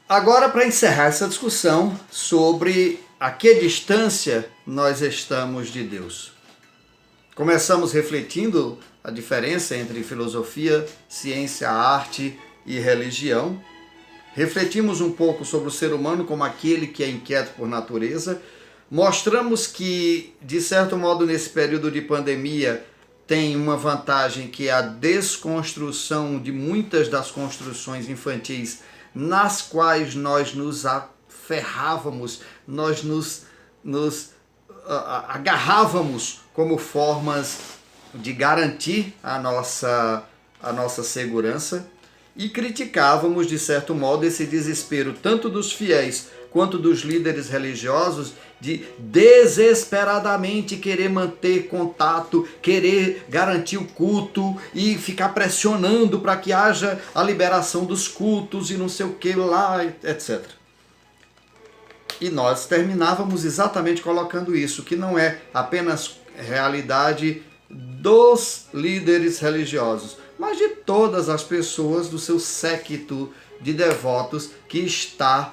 Agora, para encerrar essa discussão sobre a que distância nós estamos de Deus. Começamos refletindo a diferença entre filosofia, ciência, arte e religião. Refletimos um pouco sobre o ser humano como aquele que é inquieto por natureza. Mostramos que, de certo modo, nesse período de pandemia, tem uma vantagem que é a desconstrução de muitas das construções infantis nas quais nós nos aferrávamos, nós nos agarrávamos como formas de garantir a nossa segurança e criticávamos, de certo modo, esse desespero tanto dos fiéis quanto dos líderes religiosos de desesperadamente querer manter contato, querer garantir o culto e ficar pressionando para que haja a liberação dos cultos e não sei o que lá, etc. E nós terminávamos exatamente colocando isso, que não é apenas realidade dos líderes religiosos, mas de todas as pessoas do seu séquito de devotos que está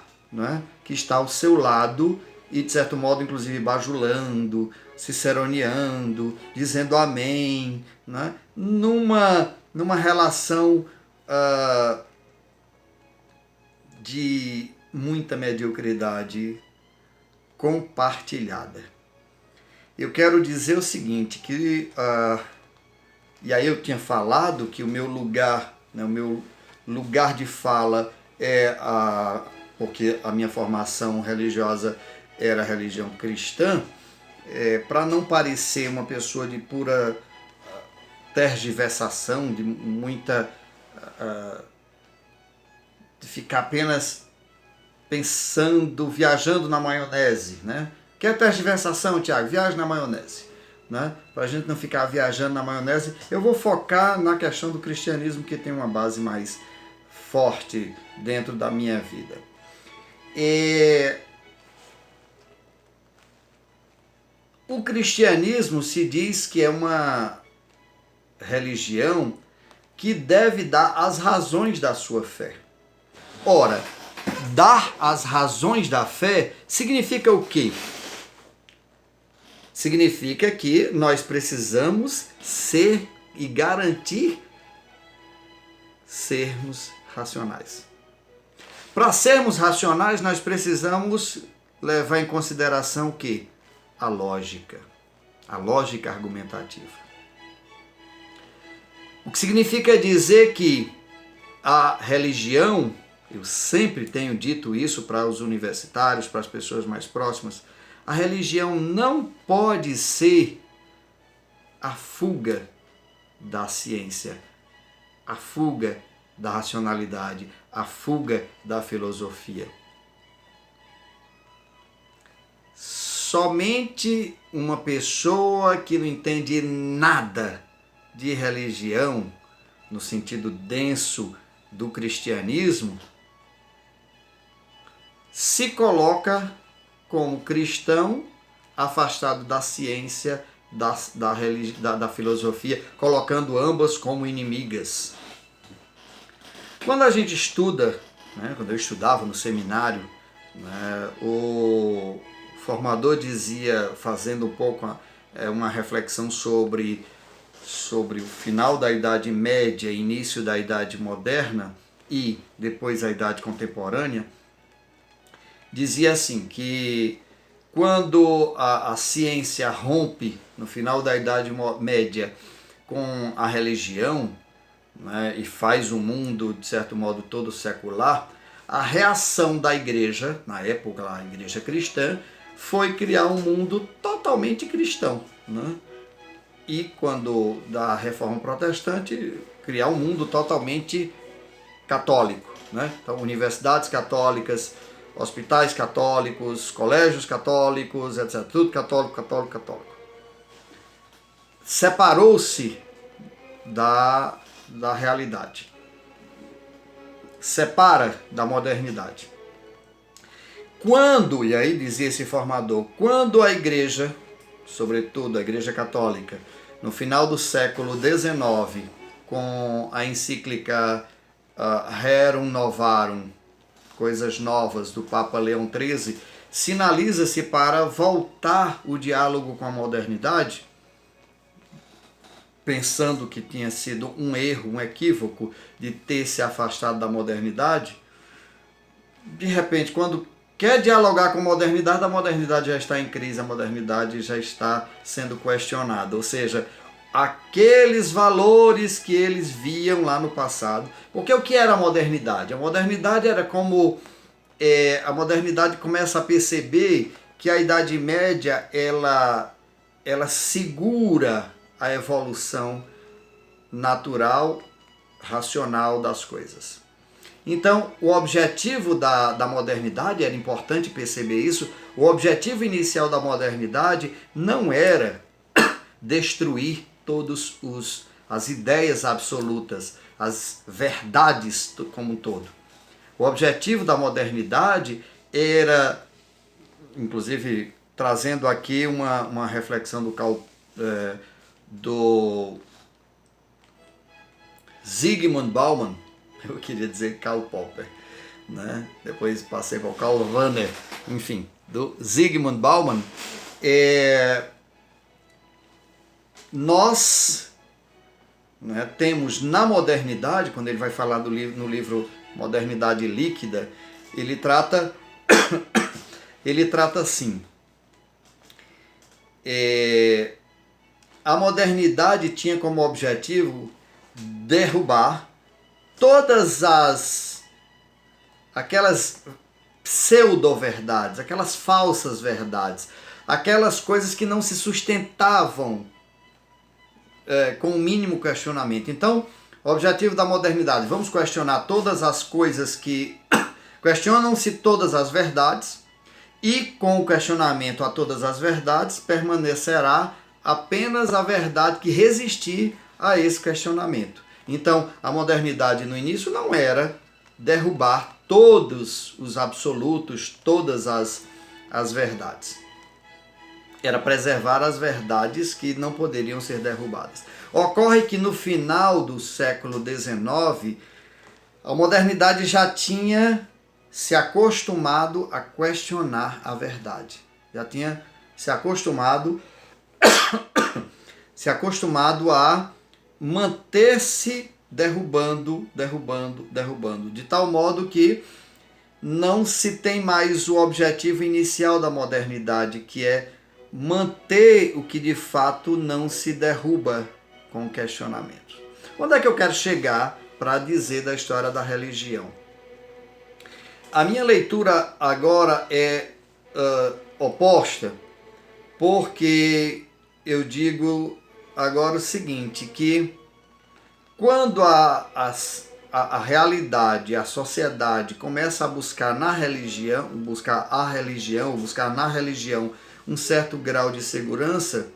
ao seu lado e, de certo modo, inclusive bajulando, ciceroneando, dizendo amém, numa relação de muita mediocridade compartilhada. Eu quero dizer o seguinte, que e aí eu tinha falado que o meu lugar de fala é porque a minha formação religiosa era religião cristã, para não parecer uma pessoa de pura tergiversação, de muita de ficar apenas pensando, viajando na maionese, né? Que é tergiversação, Tiago? Viaja na maionese. Né? Para a gente não ficar viajando na maionese, eu vou focar na questão do cristianismo, que tem uma base mais forte dentro da minha vida. O cristianismo se diz que é uma religião que deve dar as razões da sua fé. Ora, dar as razões da fé significa o quê? Significa que nós precisamos ser e garantir sermos racionais. Para sermos racionais, nós precisamos levar em consideração o quê? A lógica argumentativa. O que significa dizer que a religião, eu sempre tenho dito isso para os universitários, para as pessoas mais próximas, a religião não pode ser a fuga da ciência, a fuga da racionalidade, a fuga da filosofia. Somente uma pessoa que não entende nada de religião, no sentido denso do cristianismo, se coloca como cristão afastado da ciência, da filosofia, colocando ambas como inimigas. Quando a gente estuda, quando eu estudava no seminário, o formador dizia, fazendo um pouco uma reflexão sobre o final da Idade Média, início da Idade Moderna e depois a Idade Contemporânea, dizia assim, que quando a ciência rompe no final da Idade Média com a religião, e faz o mundo, de certo modo, todo secular, a reação da igreja, na época a igreja cristã, foi criar um mundo totalmente cristão. E quando da Reforma Protestante, criar um mundo totalmente católico. Então, universidades católicas, hospitais católicos, colégios católicos, etc. Tudo católico. Separou-se da realidade. Separa da modernidade. Quando, e aí dizia esse formador, quando a igreja, sobretudo a igreja católica, no final do século XIX, com a encíclica Rerum Novarum, coisas novas do Papa Leão XIII, sinaliza-se para voltar o diálogo com a modernidade, pensando que tinha sido um erro, um equívoco de ter se afastado da modernidade. De repente, quando quer dialogar com a modernidade já está em crise, a modernidade já está sendo questionada. Ou seja, aqueles valores que eles viam lá no passado. Porque o que era a modernidade? A modernidade era como... a modernidade começa a perceber que a Idade Média ela segura a evolução natural, racional das coisas. Então, o objetivo da modernidade, era importante perceber isso, o objetivo inicial da modernidade não era destruir todas as ideias absolutas, as verdades como um todo. O objetivo da modernidade era, inclusive trazendo aqui uma reflexão do Zygmunt Bauman, eu queria dizer Karl Popper, né? Depois passei para o Karl Rahner, enfim, do Zygmunt Bauman. Nós, né, temos na modernidade, quando ele vai falar no livro Modernidade Líquida, ele trata assim: a modernidade tinha como objetivo derrubar todas aquelas pseudo-verdades, aquelas falsas verdades, aquelas coisas que não se sustentavam com o mínimo questionamento. Então, o objetivo da modernidade, vamos questionar todas as coisas que... Questionam-se todas as verdades, e com o questionamento a todas as verdades, permanecerá apenas a verdade que resistir a esse questionamento. Então, a modernidade no início não era derrubar todos os absolutos, todas as verdades. Era preservar as verdades que não poderiam ser derrubadas. Ocorre que no final do século XIX, a modernidade já tinha se acostumado a questionar a verdade. Já tinha se acostumado a manter-se derrubando, de tal modo que não se tem mais o objetivo inicial da modernidade, que é manter o que de fato não se derruba com questionamento. Onde é que eu quero chegar para dizer da história da religião? A minha leitura agora é oposta, porque eu digo agora o seguinte, que quando a realidade, a sociedade começa a buscar na religião, buscar na religião um certo grau de segurança,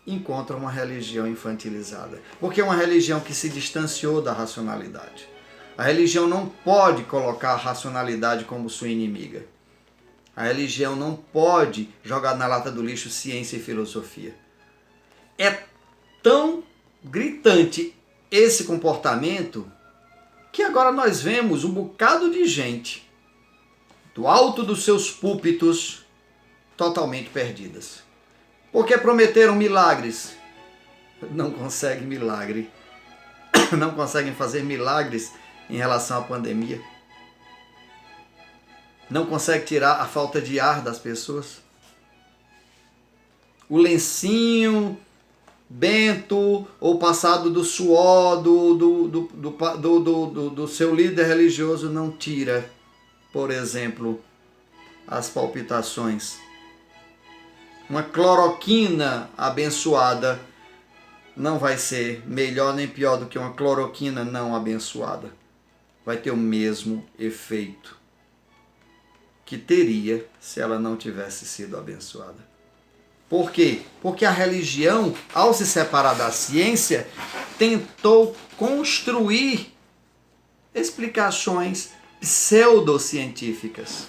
encontra uma religião infantilizada. Porque é uma religião que se distanciou da racionalidade. A religião não pode colocar a racionalidade como sua inimiga. A religião não pode jogar na lata do lixo ciência e filosofia. É tão gritante esse comportamento que agora nós vemos um bocado de gente do alto dos seus púlpitos totalmente perdidas. Porque prometeram milagres, não conseguem milagre, não conseguem fazer milagres em relação à pandemia, não conseguem tirar a falta de ar das pessoas. O lencinho bento ou passado do suor do seu líder religioso não tira, por exemplo, as palpitações. Uma cloroquina abençoada não vai ser melhor nem pior do que uma cloroquina não abençoada. Vai ter o mesmo efeito que teria se ela não tivesse sido abençoada. Por quê? Porque a religião, ao se separar da ciência, tentou construir explicações pseudocientíficas,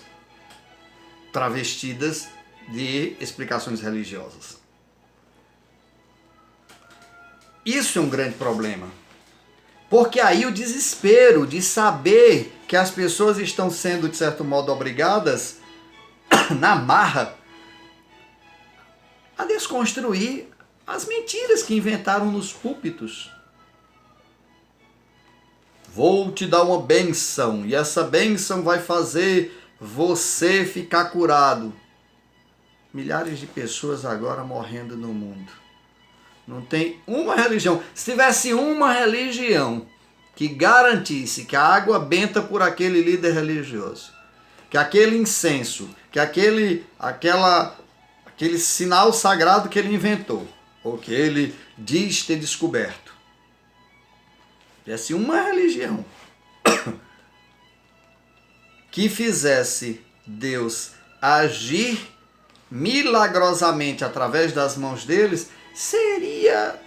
travestidas de explicações religiosas. Isso é um grande problema. Porque aí o desespero de saber que as pessoas estão sendo, de certo modo, obrigadas, na marra, a desconstruir as mentiras que inventaram nos púlpitos. Vou te dar uma bênção, e essa bênção vai fazer você ficar curado. Milhares de pessoas agora morrendo no mundo. Não tem uma religião. Se tivesse uma religião que garantisse que a água benta por aquele líder religioso, que aquele incenso, que aquele sinal sagrado que ele inventou, ou que ele diz ter descoberto, tivesse uma religião que fizesse Deus agir milagrosamente através das mãos deles, seria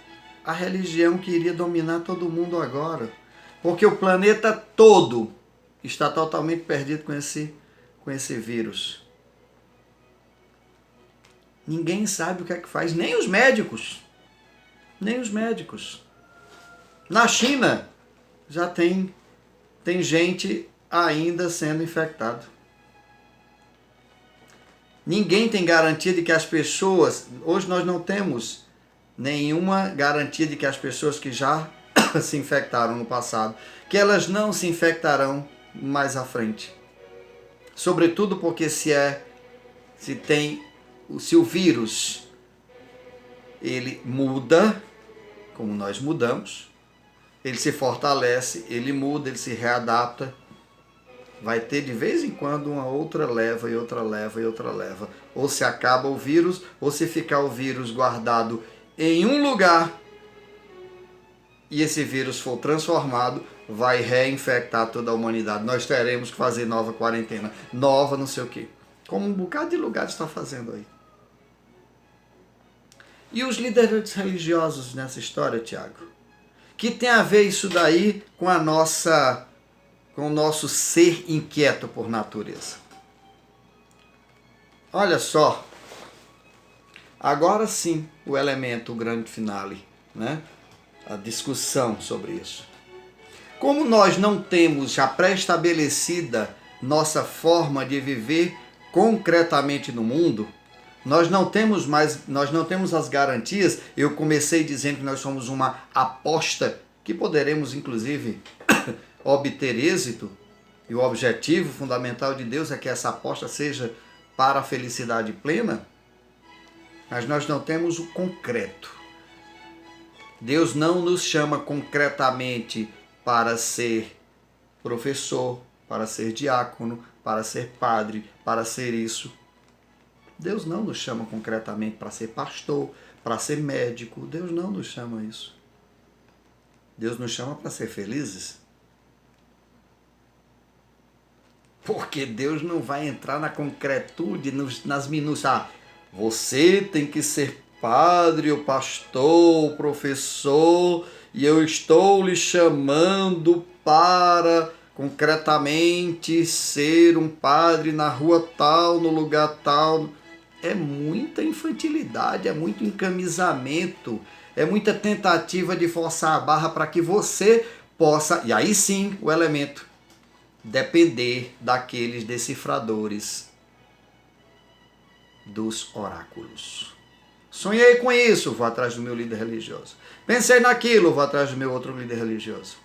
a religião que iria dominar todo mundo agora. Porque o planeta todo está totalmente perdido com esse vírus. Ninguém sabe o que é que faz, nem os médicos. Nem os médicos. Na China já tem gente ainda sendo infectado. Ninguém tem garantia de que as pessoas... Hoje nós não temos nenhuma garantia de que as pessoas que já se infectaram no passado, que elas não se infectarão mais à frente. Sobretudo porque se o vírus ele muda, como nós mudamos, ele se fortalece, ele muda, ele se readapta. Vai ter de vez em quando uma outra leva e outra leva e outra leva. Ou se acaba o vírus, ou se ficar o vírus guardado em um lugar e esse vírus for transformado, vai reinfectar toda a humanidade. Nós teremos que fazer nova quarentena, nova não sei o quê. Como um bocado de lugar está fazendo aí. E os líderes religiosos nessa história, Tiago? Que tem a ver isso daí com o nosso ser inquieto por natureza? Olha só, agora sim o elemento, o grande finale, né? A discussão sobre isso. Como nós não temos já pré-estabelecida nossa forma de viver concretamente no mundo, nós não temos as garantias. Eu comecei dizendo que nós somos uma aposta que poderemos inclusive obter êxito, e o objetivo fundamental de Deus é que essa aposta seja para a felicidade plena, mas nós não temos o concreto. Deus não nos chama concretamente para ser professor, para ser diácono, para ser padre, para ser isso. Deus não nos chama concretamente para ser pastor, para ser médico. Deus não nos chama isso. Deus nos chama para ser felizes. Porque Deus não vai entrar na concretude, nas minúcias. Você tem que ser padre, ou pastor, ou professor, e eu estou lhe chamando para concretamente ser um padre na rua tal, no lugar tal. É muita infantilidade, é muito encamisamento, é muita tentativa de forçar a barra para que você possa, e aí sim o elemento, depender daqueles decifradores dos oráculos. Sonhei com isso, vou atrás do meu líder religioso. Pensei naquilo, vou atrás do meu outro líder religioso.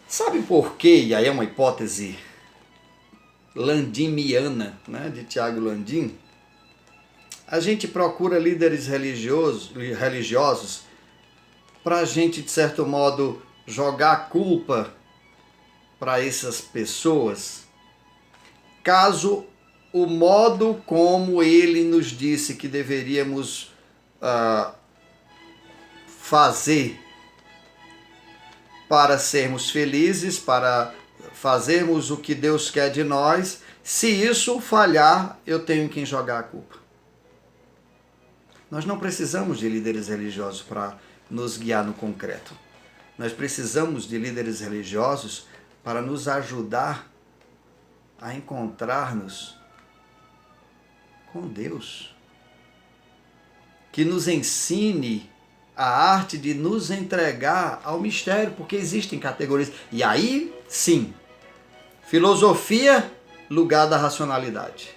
Sabe por quê? E aí é uma hipótese landiniana, né, de Tiago Landim. A gente procura líderes religiosos para a gente, de certo modo, jogar a culpa para essas pessoas, caso o modo como ele nos disse que deveríamos fazer para sermos felizes, para fazermos o que Deus quer de nós, se isso falhar, eu tenho em quem jogar a culpa. Nós não precisamos de líderes religiosos para nos guiar no concreto. Nós precisamos de líderes religiosos para nos ajudar a encontrar-nos com Deus. Que nos ensine a arte de nos entregar ao mistério, porque existem categorias. E aí, sim, filosofia, lugar da racionalidade.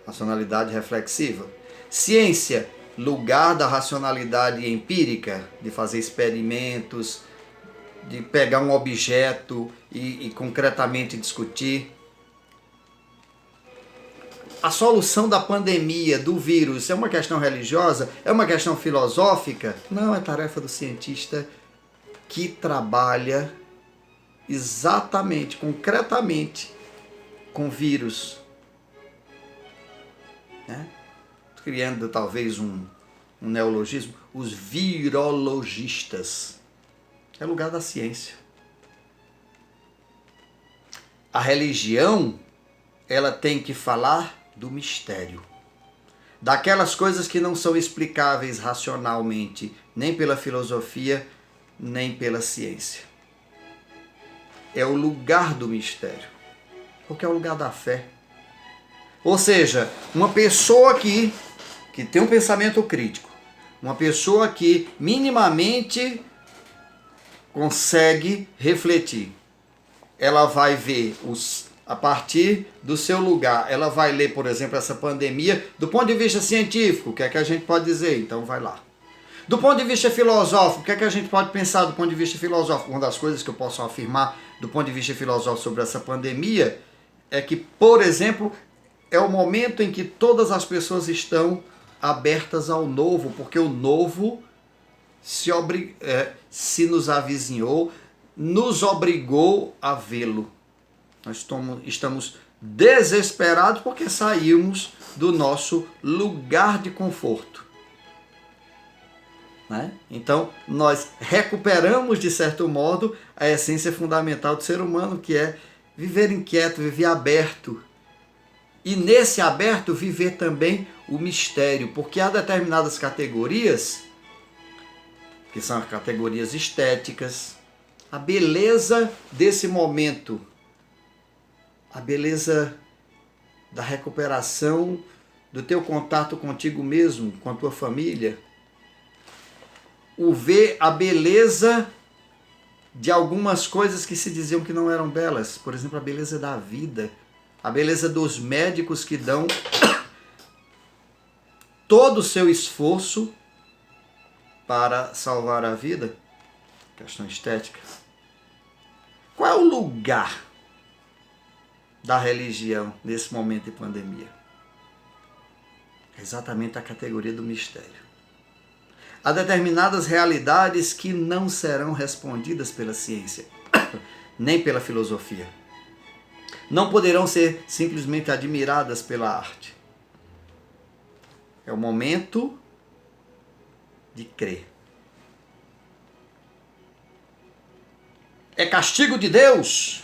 Racionalidade reflexiva. Ciência, lugar da racionalidade empírica, de fazer experimentos, de pegar um objeto e concretamente discutir. A solução da pandemia, do vírus, é uma questão religiosa? É uma questão filosófica? Não, é tarefa do cientista que trabalha exatamente, concretamente, com vírus. Né? Criando talvez um neologismo, os virologistas. É lugar da ciência. A religião, ela tem que falar do mistério, daquelas coisas que não são explicáveis racionalmente, nem pela filosofia, nem pela ciência. É o lugar do mistério, porque é o lugar da fé. Ou seja, uma pessoa que tem um pensamento crítico, uma pessoa que minimamente consegue refletir, ela vai ver a partir do seu lugar, ela vai ler, por exemplo, essa pandemia do ponto de vista científico, o que é que a gente pode dizer? Então vai lá. Do ponto de vista filosófico, o que é que a gente pode pensar do ponto de vista filosófico? Uma das coisas que eu posso afirmar do ponto de vista filosófico sobre essa pandemia é que, por exemplo, é o momento em que todas as pessoas estão abertas ao novo, porque o novo se nos avizinhou, nos obrigou a vê-lo. Nós estamos desesperados porque saímos do nosso lugar de conforto. Né? Então, nós recuperamos, de certo modo, a essência fundamental do ser humano, que é viver inquieto, viver aberto. E nesse aberto, viver também o mistério, porque há determinadas categorias, que são as categorias estéticas, a beleza desse momento, a beleza da recuperação do teu contato contigo mesmo, com a tua família, o ver a beleza de algumas coisas que se diziam que não eram belas, por exemplo, a beleza da vida, a beleza dos médicos que dão todo o seu esforço para salvar a vida, questão estética. Qual é o lugar da religião nesse momento de pandemia? É exatamente a categoria do mistério. Há determinadas realidades que não serão respondidas pela ciência, nem pela filosofia. Não poderão ser simplesmente admiradas pela arte. É o momento de crer. É castigo de Deus?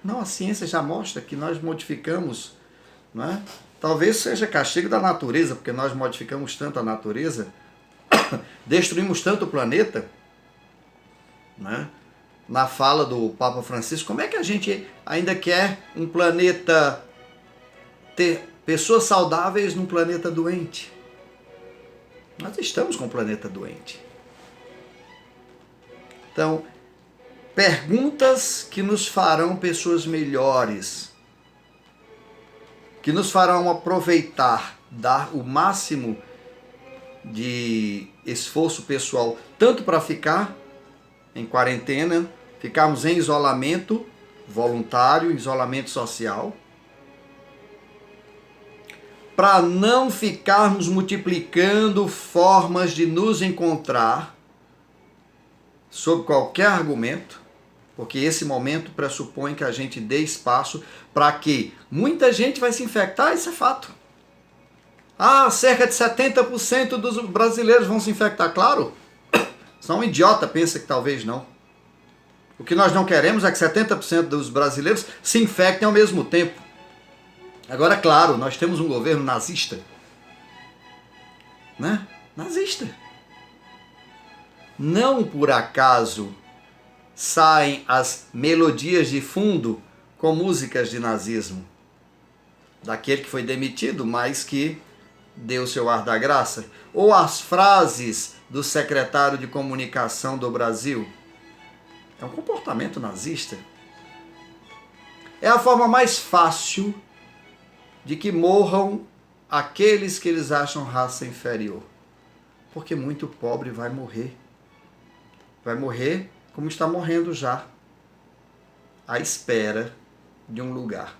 Não, a ciência já mostra que nós modificamos, não é? Talvez seja castigo da natureza, porque nós modificamos tanto a natureza, destruímos tanto o planeta, né? Na fala do Papa Francisco, como é que a gente ainda quer um planeta, ter pessoas saudáveis num planeta doente? Nós estamos com um planeta doente. Então, perguntas que nos farão pessoas melhores, que nos farão aproveitar, dar o máximo de esforço pessoal, tanto para ficar em quarentena, ficarmos em isolamento voluntário, isolamento social, para não ficarmos multiplicando formas de nos encontrar sob qualquer argumento, porque esse momento pressupõe que a gente dê espaço para que muita gente vai se infectar, isso é fato. Cerca de 70% dos brasileiros vão se infectar, claro. Só um idiota pensa que talvez não. O que nós não queremos é que 70% dos brasileiros se infectem ao mesmo tempo. Agora, claro, nós temos um governo nazista. Né? Nazista. Não por acaso saem as melodias de fundo com músicas de nazismo. Daquele que foi demitido, mas que deu seu ar da graça. Ou as frases do secretário de comunicação do Brasil? É um comportamento nazista. É a forma mais fácil de que morram aqueles que eles acham raça inferior. Porque muito pobre vai morrer. Vai morrer como está morrendo já, à espera de um lugar.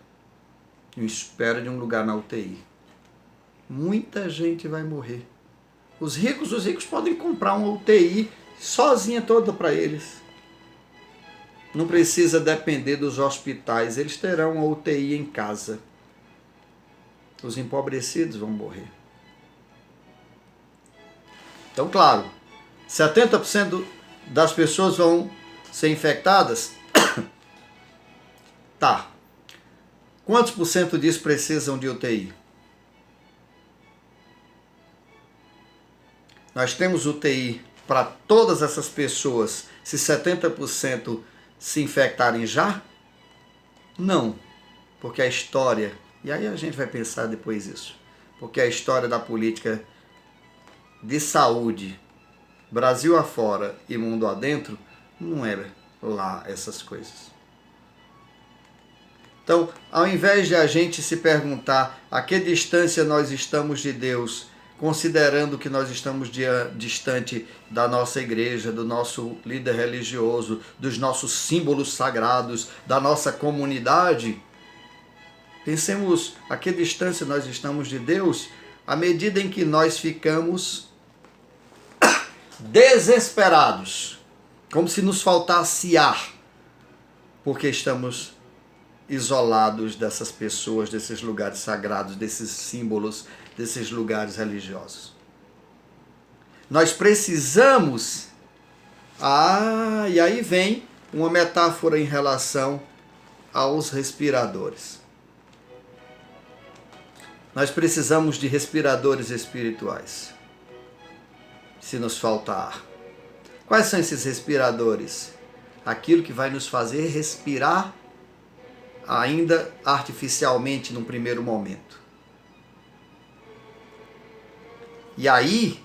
À espera de um lugar na UTI. Muita gente vai morrer. Os ricos podem comprar uma UTI sozinha toda para eles. Não precisa depender dos hospitais, eles terão uma UTI em casa. Os empobrecidos vão morrer. Então, claro, 70% das pessoas vão ser infectadas? Tá. Quantos por cento disso precisam de UTI? Nós temos UTI para todas essas pessoas se 70% se infectarem já? Não. Porque a história, e aí a gente vai pensar depois isso, porque a história da política de saúde, Brasil afora e mundo adentro, não era lá essas coisas. Então, ao invés de a gente se perguntar a que distância nós estamos de Deus, considerando que nós estamos distante da nossa igreja, do nosso líder religioso, dos nossos símbolos sagrados, da nossa comunidade, pensemos a que distância nós estamos de Deus, à medida em que nós ficamos desesperados, como se nos faltasse ar, porque estamos isolados dessas pessoas, desses lugares sagrados, desses símbolos, desses lugares religiosos. Nós precisamos... e aí vem uma metáfora em relação aos respiradores. Nós precisamos de respiradores espirituais, se nos falta ar. Quais são esses respiradores? Aquilo que vai nos fazer respirar ainda artificialmente num primeiro momento. E aí,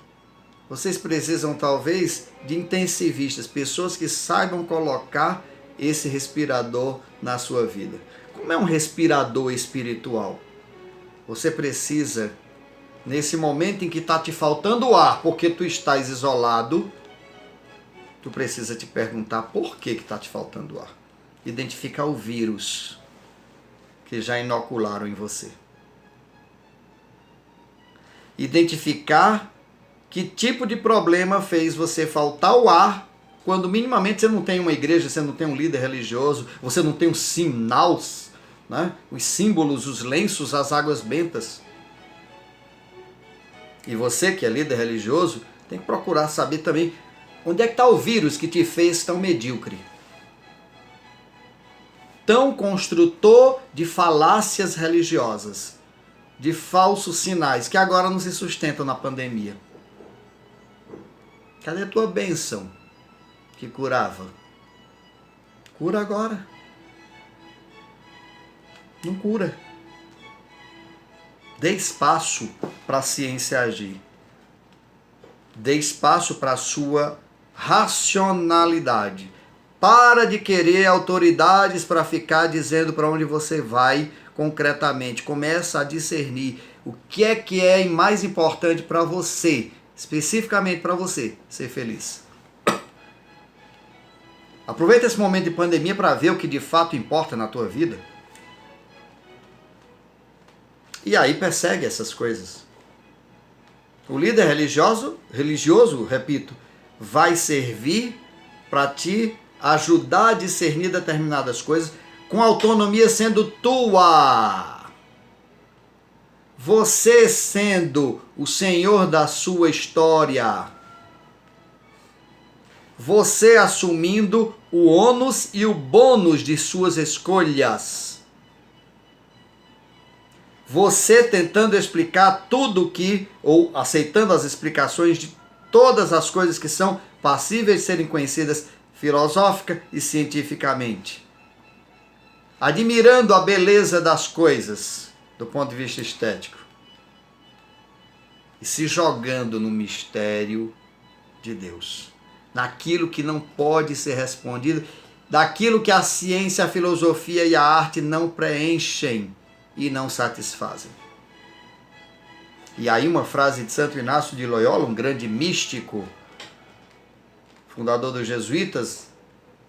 vocês precisam talvez de intensivistas, pessoas que saibam colocar esse respirador na sua vida. Como é um respirador espiritual? Você precisa, nesse momento em que está te faltando ar, porque tu estás isolado, tu precisa te perguntar por que está te faltando ar. Identificar o vírus que já inocularam em você. Identificar que tipo de problema fez você faltar o ar, quando minimamente você não tem uma igreja, você não tem um líder religioso, você não tem os sinais, né? Os símbolos, os lenços, as águas bentas. E você que é líder religioso, tem que procurar saber também onde é que está o vírus que te fez tão medíocre. Tão construtor de falácias religiosas, de falsos sinais, que agora não se sustentam na pandemia. Cadê a tua bênção que curava? Cura agora. Não cura. Dê espaço para a ciência agir. Dê espaço para a sua racionalidade. Para de querer autoridades para ficar dizendo para onde você vai concretamente. Começa a discernir o que é mais importante para você, especificamente para você, ser feliz. Aproveita esse momento de pandemia para ver o que de fato importa na tua vida. E aí persegue essas coisas. O líder religioso, repito, vai servir para te ajudar a discernir determinadas coisas, com autonomia sendo tua. Você sendo o senhor da sua história. Você assumindo o ônus e o bônus de suas escolhas. Você tentando explicar tudo ou aceitando as explicações de todas as coisas que são passíveis de serem conhecidas filosófica e cientificamente. Admirando a beleza das coisas do ponto de vista estético. E se jogando no mistério de Deus, naquilo que não pode ser respondido, daquilo que a ciência, a filosofia e a arte não preenchem e não satisfazem. E aí uma frase de Santo Inácio de Loyola, um grande místico, fundador dos jesuítas,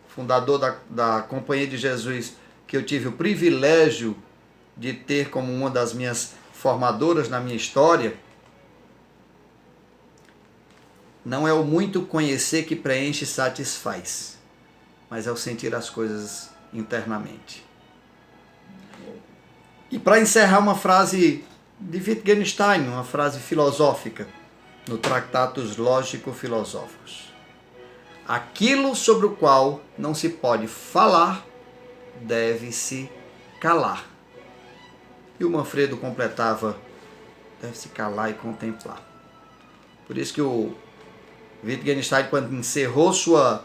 fundador da Companhia de Jesus, que eu tive o privilégio de ter como uma das minhas formadoras na minha história: não é o muito conhecer que preenche e satisfaz, mas é o sentir as coisas internamente. E para encerrar, uma frase de Wittgenstein, uma frase filosófica, no Tratatus Lógico-Filosóficos: aquilo sobre o qual não se pode falar, deve-se calar. E o Manfredo completava: deve-se calar e contemplar. Por isso que o Wittgenstein, quando encerrou sua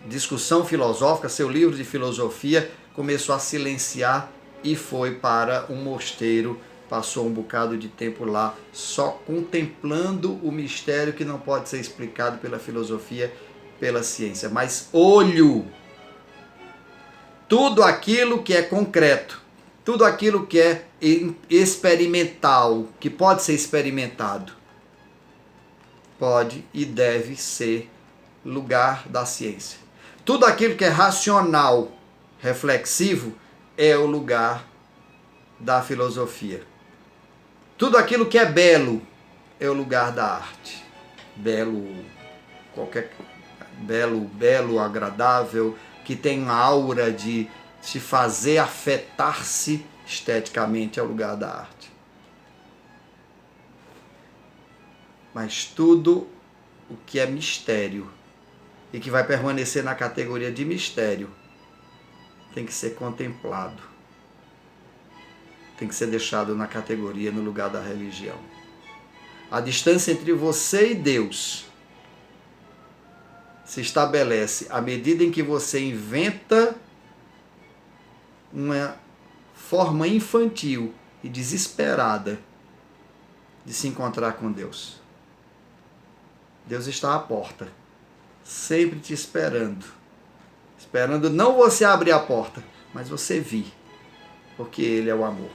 discussão filosófica, seu livro de filosofia, começou a silenciar e foi para um mosteiro, passou um bocado de tempo lá, só contemplando o mistério que não pode ser explicado pela filosofia, pela ciência. Mas olho, tudo aquilo que é concreto, tudo aquilo que é experimental, que pode ser experimentado, pode e deve ser lugar da ciência. Tudo aquilo que é racional, reflexivo, é o lugar da filosofia. Tudo aquilo que é belo é o lugar da arte. Belo, agradável, que tem uma aura de se fazer afetar-se esteticamente, é o lugar da arte. Mas tudo o que é mistério e que vai permanecer na categoria de mistério tem que ser contemplado, tem que ser deixado na categoria, no lugar da religião. A distância entre você e Deus se estabelece à medida em que você inventa uma forma infantil e desesperada de se encontrar com Deus. Deus está à porta, sempre te esperando não você abrir a porta, mas você vir, porque Ele é o amor.